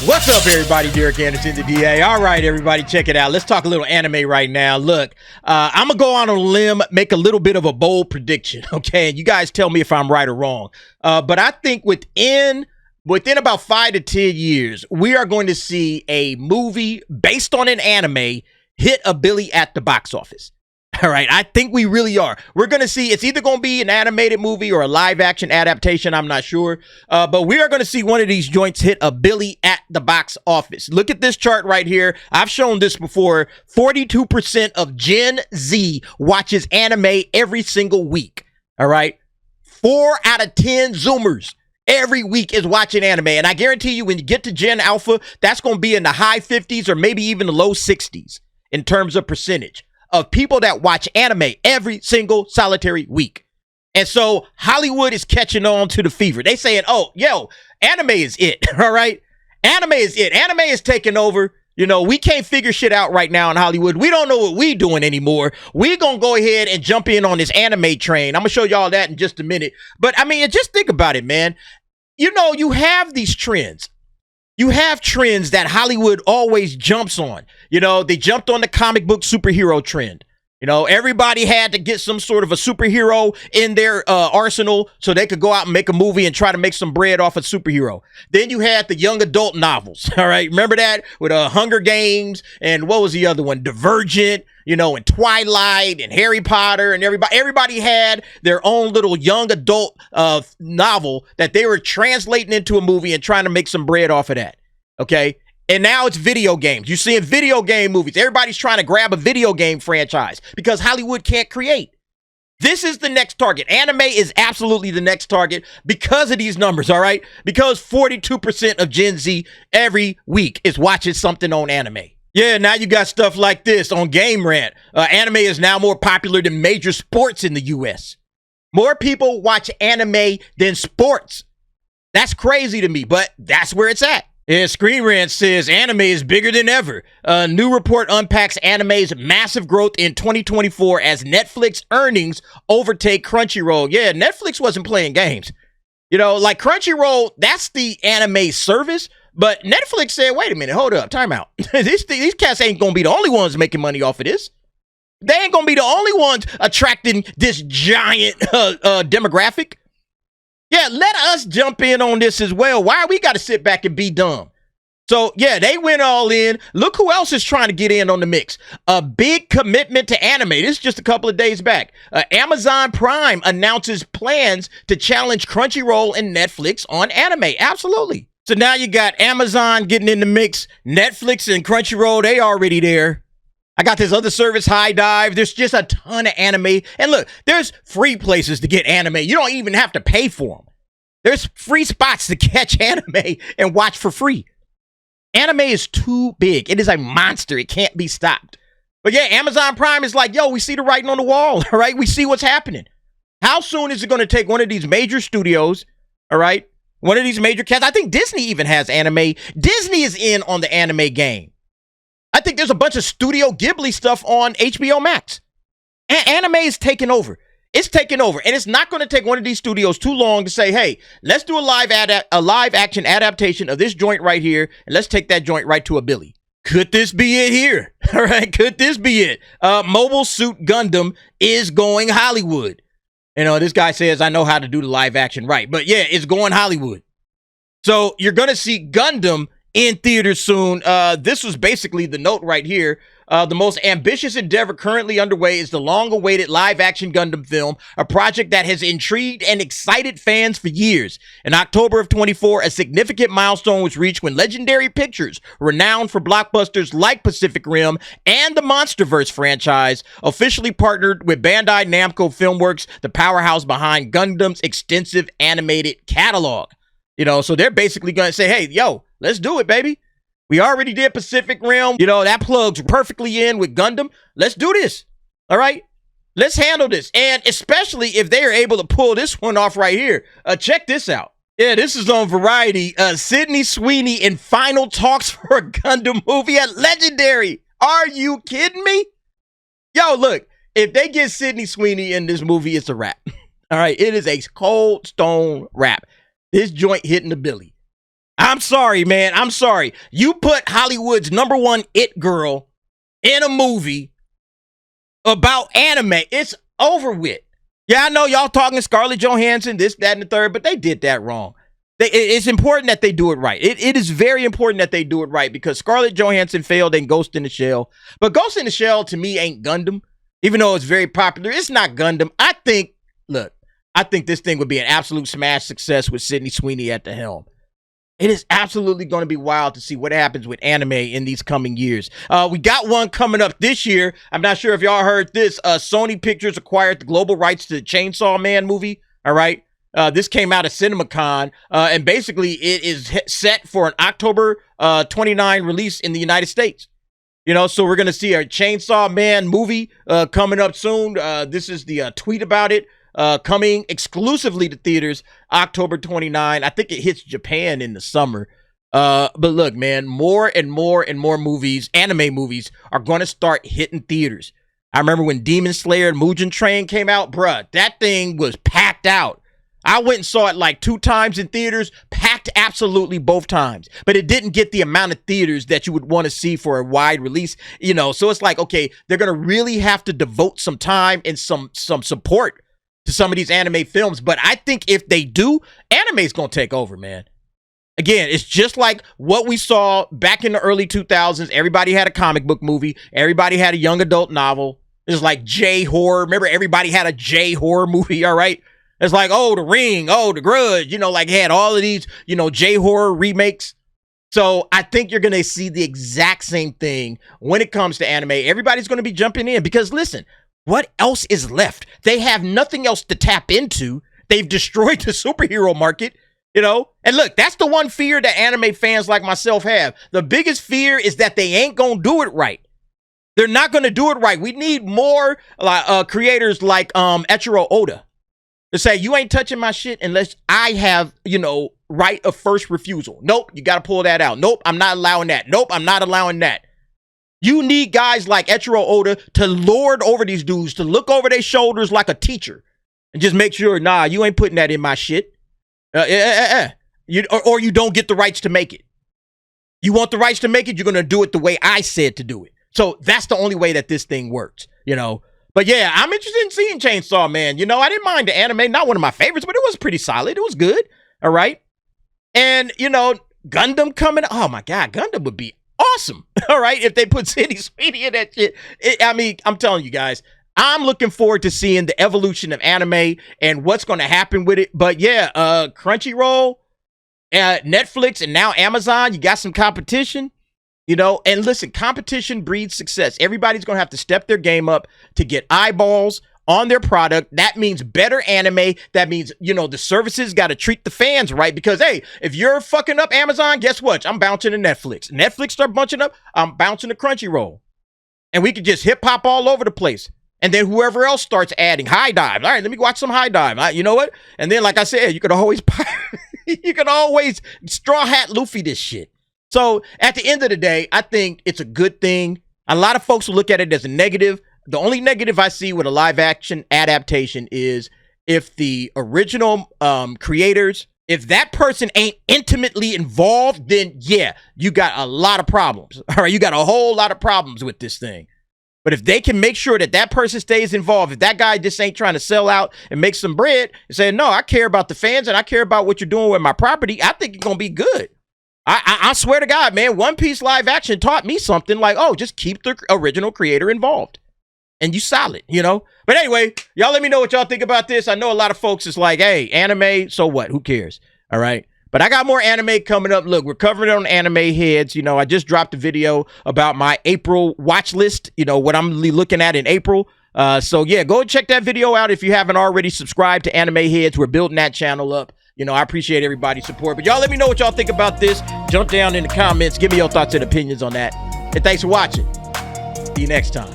What's up, everybody? Derek Anderson, the DA. All right, everybody, check it out. Let's talk a little anime right now. Look, I'm going to go on a limb, make a little bit of a bold prediction, okay? And you guys tell me if I'm right or wrong. But I think within about 5 to 10 years, we are going to see a movie based on an anime hit a billy at the box office. All right, I think we really are. We're going to see, it's either going to be an animated movie or a live action adaptation. I'm not sure. But we are going to see one of these joints hit a billy at the box office. Look at this chart right here. I've shown this before. 42% of Gen Z watches anime every single week. All right. 4 out of 10 Zoomers every week is watching anime. And I guarantee you, when you get to Gen Alpha, that's going to be in the high 50s or maybe even the low 60s in terms of percentage of people that watch anime every single solitary week. And so Hollywood is catching on to the fever. They saying, oh, yo, anime is it. All right. Anime is it. Anime is taking over. You know, we can't figure shit out right now in Hollywood. We don't know what we doing anymore. We're going to go ahead and jump in on this anime train. I'm going to show y'all that in just a minute. But I mean, just think about it, man. You know, you have these trends. You have trends that Hollywood always jumps on. You know, they jumped on the comic book superhero trend. You know, everybody had to get some sort of a superhero in their arsenal so they could go out and make a movie and try to make some bread off a superhero. Then you had the young adult novels. All right. Remember that with Hunger Games and what was the other one? Divergent, you know, and Twilight and Harry Potter and everybody had their own little young adult novel that they were translating into a movie and trying to make some bread off of that. Okay. And now it's video games. You're seeing video game movies. Everybody's trying to grab a video game franchise because Hollywood can't create. This is the next target. Anime is absolutely the next target because of these numbers, all right? Because 42% of Gen Z every week is watching something on anime. Yeah, now you got stuff like this on Game Rant. Anime is now more popular than major sports in the U.S. More people watch anime than sports. That's crazy to me, but that's where it's at. Yeah, Screen Rant says anime is bigger than ever. A new report unpacks anime's massive growth in 2024 as Netflix earnings overtake Crunchyroll. Yeah, Netflix wasn't playing games. You know, like Crunchyroll, that's the anime service. But Netflix said, wait a minute, hold up, time out. These cats ain't going to be the only ones making money off of this. They ain't going to be the only ones attracting this giant demographic. Yeah, let us jump in on this as well. Why we got to sit back and be dumb? So, yeah, they went all in. Look who else is trying to get in on the mix. A big commitment to anime. This is just a couple of days back. Amazon Prime announces plans to challenge Crunchyroll and Netflix on anime. Absolutely. So now you got Amazon getting in the mix. Netflix and Crunchyroll, they already there. I got this other service, High Dive. There's just a ton of anime. And look, there's free places to get anime. You don't even have to pay for them. There's free spots to catch anime and watch for free. Anime is too big. It is a monster. It can't be stopped. But yeah, Amazon Prime is like, yo, we see the writing on the wall, all right? We see what's happening. How soon is it going to take one of these major studios, all right? One of these major cats. I think Disney even has anime. Disney is in on the anime game. I think there's a bunch of Studio Ghibli stuff on HBO Max. Anime is taking over. It's taking over. And it's not going to take one of these studios too long to say, hey, let's do a live action adaptation of this joint right here. And let's take that joint right to a billy. Could this be it here? All right. Could this be it? Mobile Suit Gundam is going Hollywood. You know, this guy says, I know how to do the live action right. But yeah, it's going Hollywood. So you're going to see Gundam in theaters soon. This was basically the note right here. The most ambitious endeavor currently underway is the long-awaited live-action Gundam film, a project that has intrigued and excited fans for years. In October of 24, a significant milestone was reached when Legendary Pictures, renowned for blockbusters like Pacific Rim and the MonsterVerse franchise, officially partnered with Bandai Namco Filmworks, the powerhouse behind Gundam's extensive animated catalog. You know, so they're basically going to say, hey, yo, let's do it, baby. We already did Pacific Rim. You know, that plugs perfectly in with Gundam. Let's do this. All right. Let's handle this. And especially if they are able to pull this one off right here. Check this out. Yeah, this is on Variety. Sydney Sweeney in final talks for a Gundam movie at Legendary. Are you kidding me? Yo, look, if they get Sydney Sweeney in this movie, it's a wrap. All right. It is a cold stone wrap. This joint hitting the billy. I'm sorry, man. I'm sorry. You put Hollywood's #1 it girl in a movie about anime. It's over with. Yeah, I know y'all talking Scarlett Johansson, this, that, and the third, but they did that wrong. It's important that they do it right. It is very important that they do it right because Scarlett Johansson failed in Ghost in the Shell. But Ghost in the Shell, to me, ain't Gundam. Even though it's very popular, it's not Gundam. I think this thing would be an absolute smash success with Sydney Sweeney at the helm. It is absolutely going to be wild to see what happens with anime in these coming years. We got one coming up this year. I'm not sure if y'all heard this. Sony Pictures acquired the global rights to the Chainsaw Man movie. All right. This came out of CinemaCon. And basically it is set for an October 29 release in the United States. You know, so we're going to see a Chainsaw Man movie coming up soon. This is the tweet about it. Coming exclusively to theaters October 29. I think it hits Japan in the summer. But look, man, more and more and more movies, anime movies, are going to start hitting theaters. I remember when Demon Slayer and Mugen Train came out, bruh, that thing was packed out. I went and saw it like 2 times in theaters, packed absolutely both times. But it didn't get the amount of theaters that you would want to see for a wide release, you know. So it's like, okay, they're going to really have to devote some time and some support to some of these anime films. But I think if they do, anime is going to take over, man. Again, it's just like what we saw back in the early 2000s. Everybody had a comic book movie. Everybody had a young adult novel. It's like J-horror. Remember, everybody had a J-horror movie, all right? It's like, oh, The Ring, oh, The Grudge. You know, like had all of these, you know, J-horror remakes. So I think you're going to see the exact same thing when it comes to anime. Everybody's going to be jumping in because, listen, what else is left? They have nothing else to tap into. They've destroyed the superhero market, you know? And look, that's the one fear that anime fans like myself have. The biggest fear is that they ain't going to do it right. They're not going to do it right. We need more creators like Eiichiro Oda to say, you ain't touching my shit unless I have, you know, right of first refusal. Nope, you got to pull that out. Nope, I'm not allowing that. Nope, I'm not allowing that. You need guys like Eiichiro Oda to lord over these dudes, to look over their shoulders like a teacher and just make sure, nah, you ain't putting that in my shit. Or you don't get the rights to make it. You want the rights to make it, you're going to do it the way I said to do it. So that's the only way that this thing works, you know. But yeah, I'm interested in seeing Chainsaw Man. You know, I didn't mind the anime. Not one of my favorites, but it was pretty solid. It was good. All right. And, you know, Gundam coming. Oh, my God. Gundam would be awesome. All right. If they put Sydney Sweeney in that shit. I mean, I'm telling you guys, I'm looking forward to seeing the evolution of anime and what's going to happen with it. But yeah, Crunchyroll, Netflix, and now Amazon, you got some competition. You know, and listen, competition breeds success. Everybody's going to have to step their game up to get eyeballs on their product. That means better anime. That means, you know, the services got to treat the fans right because, hey, if you're fucking up Amazon, guess what? I'm bouncing to Netflix. Netflix start bunching up, I'm bouncing to Crunchyroll. And we could just hip hop all over the place. And then whoever else starts adding High Dive. All right, let me watch some High Dive. You know what? And then, like I said, you could always straw hat Luffy this shit. So at the end of the day, I think it's a good thing. A lot of folks will look at it as a negative. The only negative I see with a live action adaptation is if the original creators, if that person ain't intimately involved, then yeah, you got a lot of problems. All right, you got a whole lot of problems with this thing. But if they can make sure that that person stays involved, if that guy just ain't trying to sell out and make some bread and say, no, I care about the fans and I care about what you're doing with my property, I think it's going to be good. I swear to God, man, One Piece live action taught me something like, oh, just keep the original creator involved. And you solid, you know? But anyway, y'all let me know what y'all think about this. I know a lot of folks is like, hey, anime, so what? Who cares? All right? But I got more anime coming up. Look, we're covering it on Anime Heads. You know, I just dropped a video about my April watch list, you know, what I'm looking at in April. So, yeah, go and check that video out if you haven't already subscribed to Anime Heads. We're building that channel up. You know, I appreciate everybody's support. But y'all let me know what y'all think about this. Jump down in the comments. Give me your thoughts and opinions on that. And thanks for watching. See you next time.